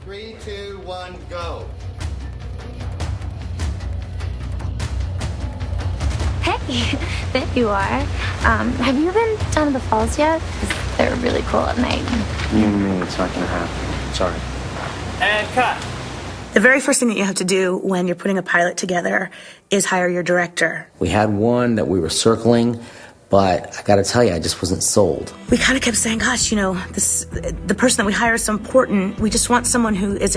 3, 2, 1, go. Hey, there you are. Have you been down to the falls yet? 'Cause they're really cool at night. You mean it's not gonna happen? Sorry. And cut. The very first thing that you have to do when you're putting a pilot together is hire your director. We had one that we were circling, but I gotta tell you, I just wasn't sold. We kind of kept saying, gosh, you know, the person that we hire is so important. We just want someone who is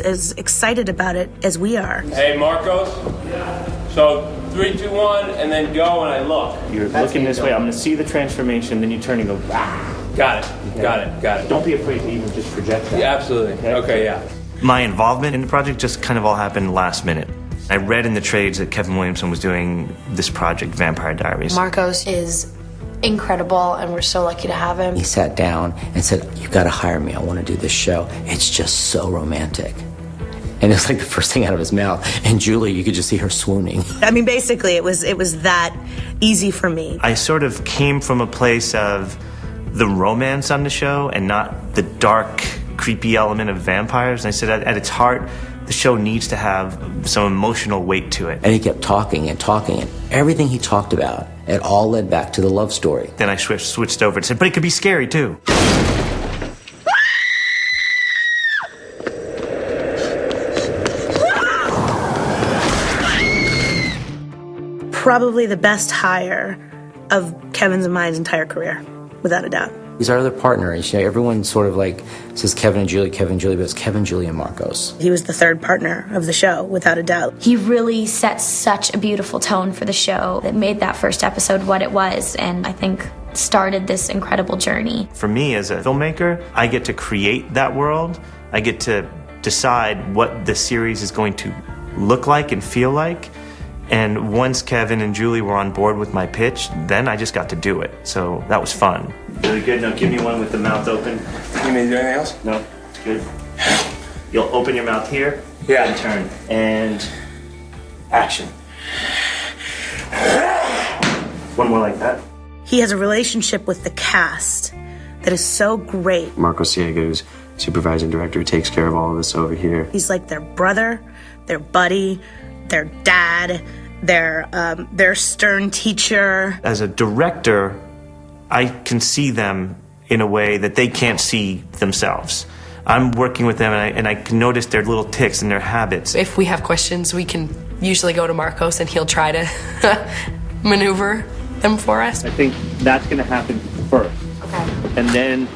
as excited about it as we are. Hey, Marcos. Yeah. So 3, 2, 1, and then go, and I look. You're looking this way. I'm gonna see the transformation, then you turn and go, ah. Got it. Got it. Don't be afraid to even just project that. Yeah, absolutely. Okay, yeah. My involvement in the project just kind of all happened last minute. I read in the trades that Kevin Williamson was doing this project, Vampire Diaries. Marcos is incredible, and we're so lucky to have him. He sat down and said, you gotta hire me, I wanna do this show. It's just so romantic. And it was like the first thing out of his mouth. And Julie, you could just see her swooning. I mean, basically, it was that easy for me. I sort of came from a place of the romance on the show and not the dark, creepy element of vampires. And I said, at its heart, the show needs to have some emotional weight to it. And he kept talking and talking, and everything he talked about, it all led back to the love story. Then I switched over and said, but it could be scary too. Probably the best hire of Kevin's and mine's entire career, without a doubt. He's our other partner. You know, everyone sort of like says Kevin and Julie, but it's Kevin, Julie, and Marcos. He was the third partner of the show, without a doubt. He really set such a beautiful tone for the show that made that first episode what it was, and I think started this incredible journey. For me as a filmmaker, I get to create that world. I get to decide what the series is going to look like and feel like. And once Kevin and Julie were on board with my pitch, then I just got to do it. So that was fun. Really good. Now give me one with the mouth open. You mean do anything else? No. Good. You'll open your mouth here. Yeah. And turn. And action. One more like that. He has a relationship with the cast that is so great. Marco Siega, who's supervising director, who takes care of all of us over here. He's like their brother, their buddy, their dad, their stern teacher. As a director, I can see them in a way that they can't see themselves. I'm working with them, and I can notice their little tics and their habits. If we have questions, we can usually go to Marcos, and he'll try to maneuver them for us. I think that's going to happen first. Okay. And then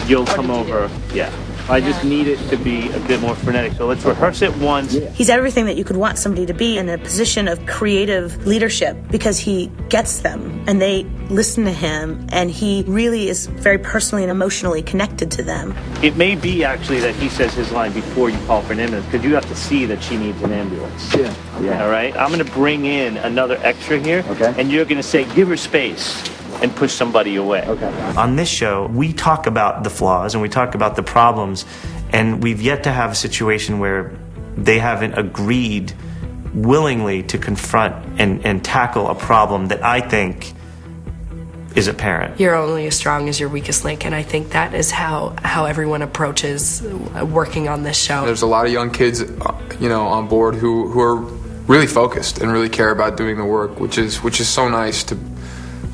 you'll come over. Yeah. I just need it to be a bit more frenetic. So let's rehearse it once. He's everything that you could want somebody to be in a position of creative leadership, because he gets them and they listen to him, and he really is very personally and emotionally connected to them. It may be actually that he says his line before you call for an ambulance, because you have to see that she needs an ambulance. Yeah. Yeah. All right. I'm going to bring in another extra here. Okay. And you're going to say, give her space, and push somebody away. Okay. On this show, we talk about the flaws and we talk about the problems, and we've yet to have a situation where they haven't agreed willingly to confront and tackle a problem that I think is apparent. You're only as strong as your weakest link, and I think that is how everyone approaches working on this show. There's a lot of young kids, on board who are really focused and really care about doing the work, which is so nice to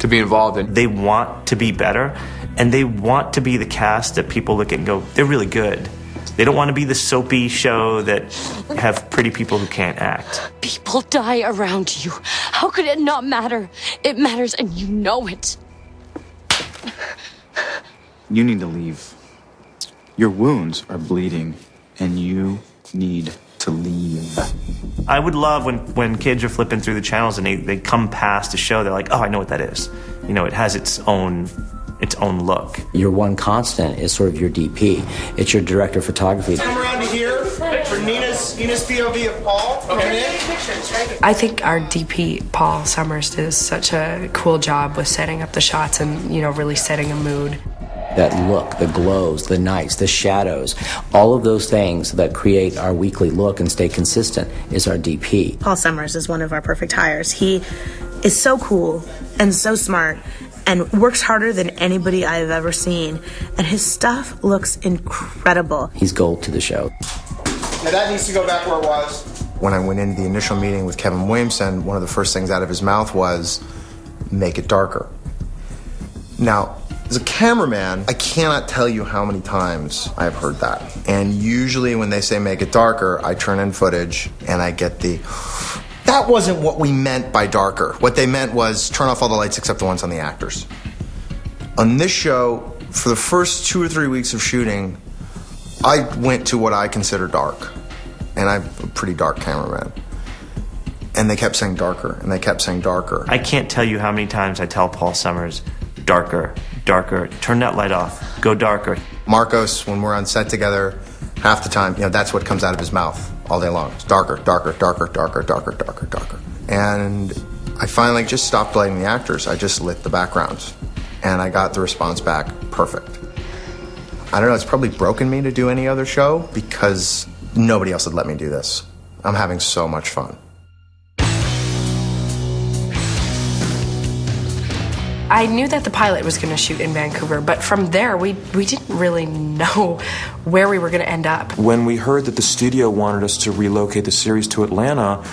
be involved in. They want to be better, and they want to be the cast that people look at and go, they're really good. They don't want to be the soapy show that have pretty people who can't act. People die around you. How could it not matter? It matters, and you know it. You need to leave. Your wounds are bleeding, and you need to leave. I would love when kids are flipping through the channels and they come past a show, they're like, oh, I know what that is. It has its own look. Your one constant is sort of your DP. It's your director of photography. Come around to here for Nina's POV of Paul. Okay. I think our DP, Paul Summers, does such a cool job with setting up the shots and, really setting a mood. That look, the glows, the nights, the shadows, all of those things that create our weekly look and stay consistent is our DP. Paul Summers is one of our perfect hires. He is so cool and so smart and works harder than anybody I've ever seen. And his stuff looks incredible. He's gold to the show. Now that needs to go back where it was. When I went into the initial meeting with Kevin Williamson, one of the first things out of his mouth was, make it darker. Now, as a cameraman, I cannot tell you how many times I've heard that. And usually when they say make it darker, I turn in footage and I get the, that wasn't what we meant by darker. What they meant was turn off all the lights except the ones on the actors. On this show, for the first 2 or 3 weeks of shooting, I went to what I consider dark. And I'm a pretty dark cameraman. And they kept saying darker, and they kept saying darker. I can't tell you how many times I tell Paul Summers, darker, darker, turn that light off, go darker. Marcos, when we're on set together, half the time, that's what comes out of his mouth all day long. It's darker, darker, darker, darker, darker, darker, darker. And I finally just stopped lighting the actors. I just lit the backgrounds. And I got the response back perfect. I don't know, it's probably broken me to do any other show because nobody else would let me do this. I'm having so much fun. I knew that the pilot was going to shoot in Vancouver, but from there, we didn't really know where we were going to end up. When we heard that the studio wanted us to relocate the series to Atlanta,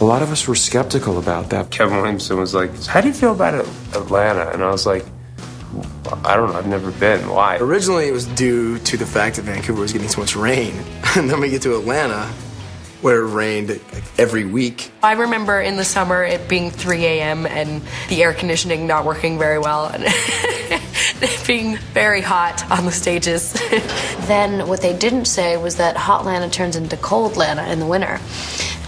a lot of us were skeptical about that. Kevin Williamson was like, how do you feel about Atlanta? And I was like, I don't know, I've never been. Why? Originally, it was due to the fact that Vancouver was getting so much rain. And then we get to Atlanta, where it rained every week. I remember in the summer it being 3 a.m. and the air conditioning not working very well and it being very hot on the stages. Then what they didn't say was that hot Lana turns into cold Lana in the winter.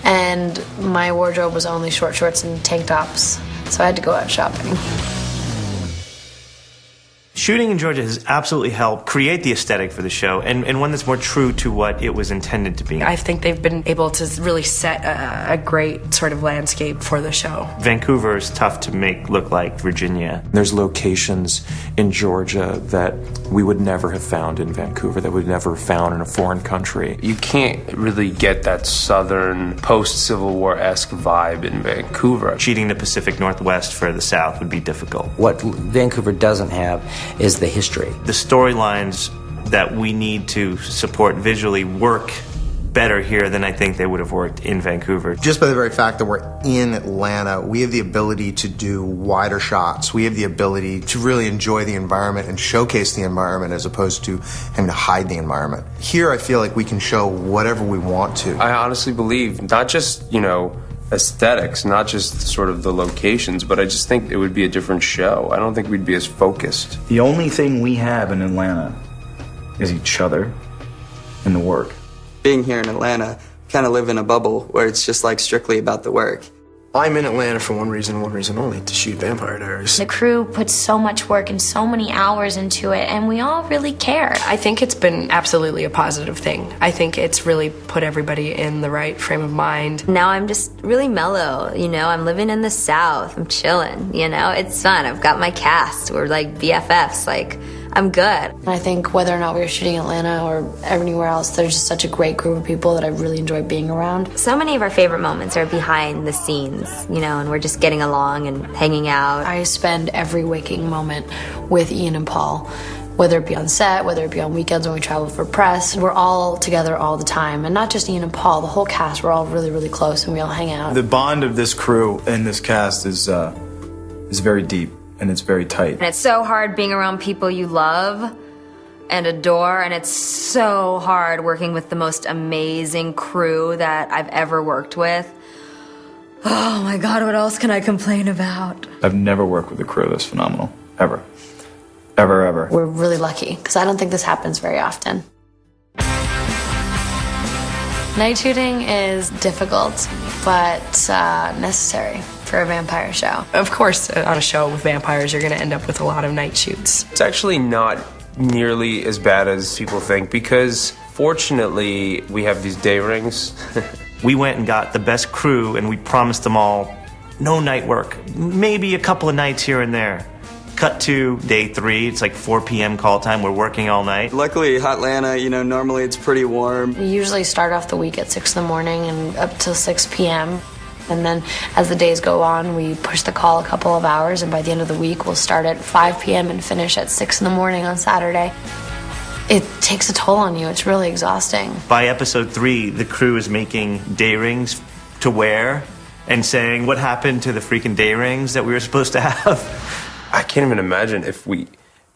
And my wardrobe was only short shorts and tank tops, so I had to go out shopping. Shooting in Georgia has absolutely helped create the aesthetic for the show and one that's more true to what it was intended to be. I think they've been able to really set a great sort of landscape for the show. Vancouver is tough to make look like Virginia. There's locations in Georgia that we would never have found in Vancouver, that we'd never have found in a foreign country. You can't really get that southern post-Civil War-esque vibe in Vancouver. Cheating the Pacific Northwest for the South would be difficult. What Vancouver doesn't have is the history. The storylines that we need to support visually work better here than I think they would have worked in Vancouver. Just by the very fact that we're in Atlanta, we have the ability to do wider shots. We have the ability to really enjoy the environment and showcase the environment as opposed to having to hide the environment. Here, I feel like we can show whatever we want to. I honestly believe not just, aesthetics, not just sort of the locations, but I just think it would be a different show. I don't think we'd be as focused. The only thing we have in Atlanta is each other and the work. Being here in Atlanta, kind of live in a bubble where it's just like strictly about the work. I'm in Atlanta for one reason only, to shoot Vampire Diaries. The crew puts so much work and so many hours into it, and we all really care. I think it's been absolutely a positive thing. I think it's really put everybody in the right frame of mind. Now I'm just really mellow, I'm living in the South, I'm chilling, it's fun. I've got my cast, we're like BFFs, I'm good. I think whether or not we were shooting in Atlanta or anywhere else, there's just such a great group of people that I really enjoy being around. So many of our favorite moments are behind the scenes, and we're just getting along and hanging out. I spend every waking moment with Ian and Paul, whether it be on set, whether it be on weekends when we travel for press. We're all together all the time, and not just Ian and Paul, the whole cast, we're all really, really close and we all hang out. The bond of this crew and this cast is very deep. And it's very tight. And it's so hard being around people you love and adore, and it's so hard working with the most amazing crew that I've ever worked with. Oh my God, what else can I complain about? I've never worked with a crew that's phenomenal. Ever. Ever, ever. We're really lucky, because I don't think this happens very often. Night shooting is difficult, but necessary for a vampire show. Of course, on a show with vampires, you're going to end up with a lot of night shoots. It's actually not nearly as bad as people think because, fortunately, we have these day rings. We went and got the best crew and we promised them all no night work, maybe a couple of nights here and there. Cut to day 3, it's like 4 p.m. call time, we're working all night. Luckily, hot Atlanta, normally it's pretty warm. We usually start off the week at 6 in the morning and up till 6 p.m. And then as the days go on, we push the call a couple of hours, and by the end of the week, we'll start at 5 p.m. and finish at 6 in the morning on Saturday. It takes a toll on you. It's really exhausting. By episode 3, the crew is making day rings to wear and saying, what happened to the freaking day rings that we were supposed to have? I can't even imagine if we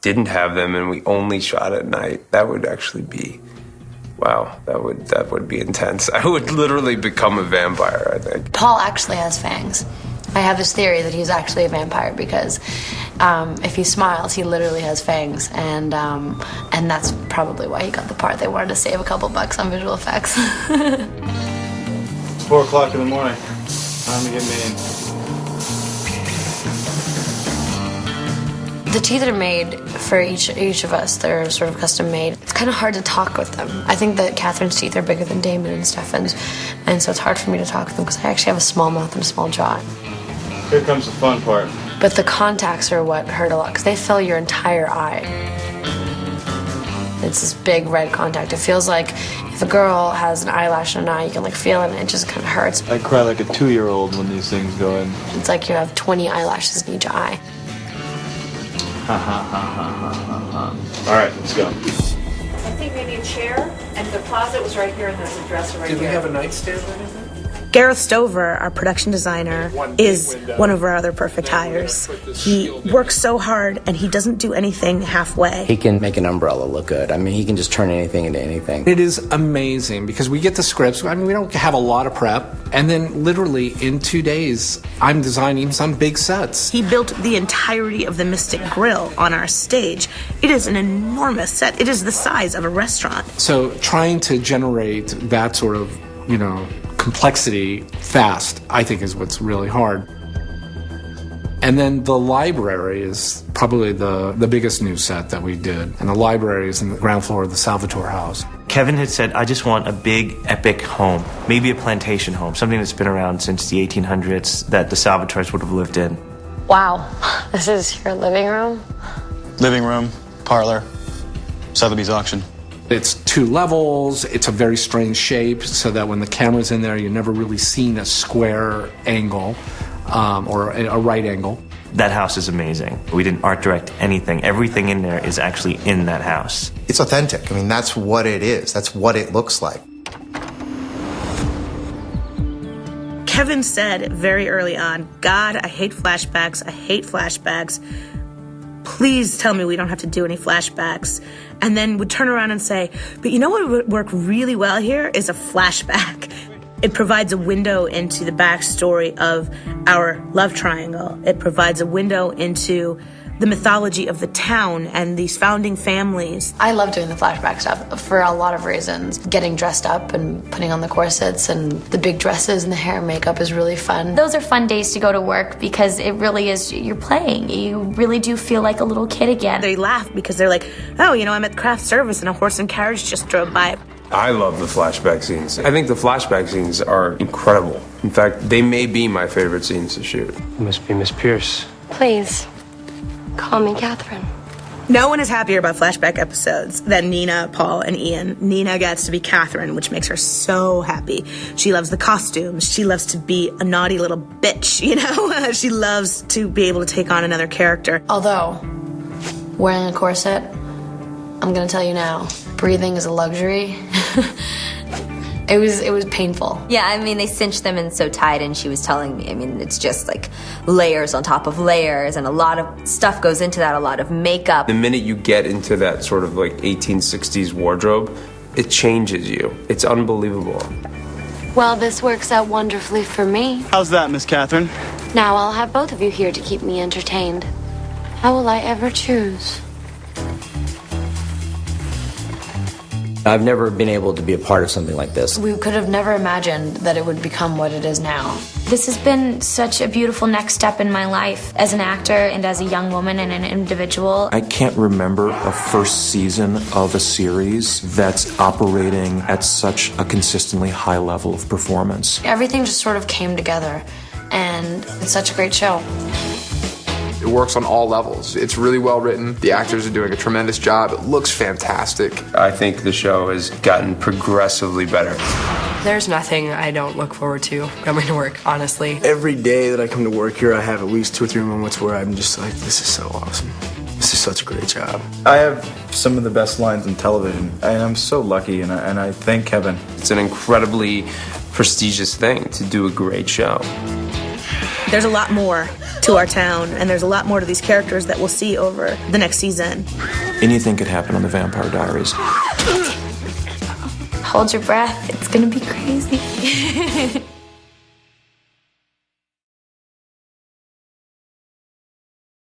didn't have them and we only shot at night. That would actually be, wow, that would be intense. I would literally become a vampire, I think. Paul actually has fangs. I have this theory that he's actually a vampire because if he smiles, he literally has fangs, and that's probably why he got the part. They wanted to save a couple bucks on visual effects. It's 4 o'clock in the morning. Time to get mean. The teeth are made for each of us. They're sort of custom made. It's kind of hard to talk with them. I think that Catherine's teeth are bigger than Damon and Stefan's, and so it's hard for me to talk with them because I actually have a small mouth and a small jaw. Here comes the fun part. But the contacts are what hurt a lot because they fill your entire eye. It's this big red contact. It feels like if a girl has an eyelash in an eye, you can like feel it and it just kind of hurts. I cry like a 2-year-old when these things go in. It's like you have 20 eyelashes in each eye. Ha ha ha ha ha ha. All right, let's go. I think maybe a chair, and the closet was right here, and there's a dresser right here. Did we have a nightstand or anything? Gareth Stover, our production designer, is one of our other perfect hires. He works so hard, and he doesn't do anything halfway. He can make an umbrella look good. I mean, he can just turn anything into anything. It is amazing because we get the scripts. I mean, we don't have a lot of prep. And then literally in 2 days, I'm designing some big sets. He built the entirety of the Mystic Grill on our stage. It is an enormous set. It is the size of a restaurant. So trying to generate that sort of, complexity fast, I think, is what's really hard. And then the library is probably the biggest new set that we did. And the library is in the ground floor of the Salvatore house. Kevin had said, I just want a big, epic home, maybe a plantation home, something that's been around since the 1800s that the Salvatores would have lived in. Wow, this is your living room? Living room, parlor, Sotheby's auction. It's 2 levels, it's a very strange shape, so that when the camera's in there, you're never really seeing a square angle or a right angle. That house is amazing. We didn't art direct anything. Everything in there is actually in that house. It's authentic. I mean, that's what it is. That's what it looks like. Kevin said very early on, God, I hate flashbacks. I hate flashbacks. Please tell me we don't have to do any flashbacks. And then would turn around and say, but you know what would work really well here is a flashback. It provides a window into the backstory of our love triangle. It provides a window into the mythology of the town and these founding families. I love doing the flashback stuff for a lot of reasons. Getting dressed up and putting on the corsets and the big dresses and the hair and makeup is really fun. Those are fun days to go to work because it really is, you're playing. You really do feel like a little kid again. They laugh because they're like, oh, I'm at craft service and a horse and carriage just drove by. I love the flashback scenes. I think the flashback scenes are incredible. In fact, they may be my favorite scenes to shoot. You must be Miss Pierce. Please, call me Catherine. No one is happier about flashback episodes than Nina, Paul, and Ian. Nina gets to be Catherine, which makes her so happy. She loves the costumes. She loves to be a naughty little bitch, She loves to be able to take on another character. Although, wearing a corset, I'm gonna tell you now, breathing is a luxury. It was painful. Yeah, I mean, they cinched them in so tight, and she was telling me, it's just like layers on top of layers, and a lot of stuff goes into that, a lot of makeup. The minute you get into that sort of like 1860s wardrobe, it changes you. It's unbelievable. Well, this works out wonderfully for me. How's that, Miss Catherine? Now I'll have both of you here to keep me entertained. How will I ever choose? I've never been able to be a part of something like this. We could have never imagined that it would become what it is now. This has been such a beautiful next step in my life as an actor and as a young woman and an individual. I can't remember a first season of a series that's operating at such a consistently high level of performance. Everything just sort of came together, and it's such a great show. It works on all levels. It's really well written. The actors are doing a tremendous job. It looks fantastic. I think the show has gotten progressively better. There's nothing I don't look forward to coming to work, honestly. Every day that I come to work here, I have at least 2 or 3 moments where I'm just like, this is so awesome. This is such a great job. I have some of the best lines in television, and I'm so lucky, and I thank Kevin. It's an incredibly prestigious thing to do a great show. There's a lot more to our town, and there's a lot more to these characters that we'll see over the next season. Anything could happen on the Vampire Diaries. Hold your breath. It's gonna be crazy.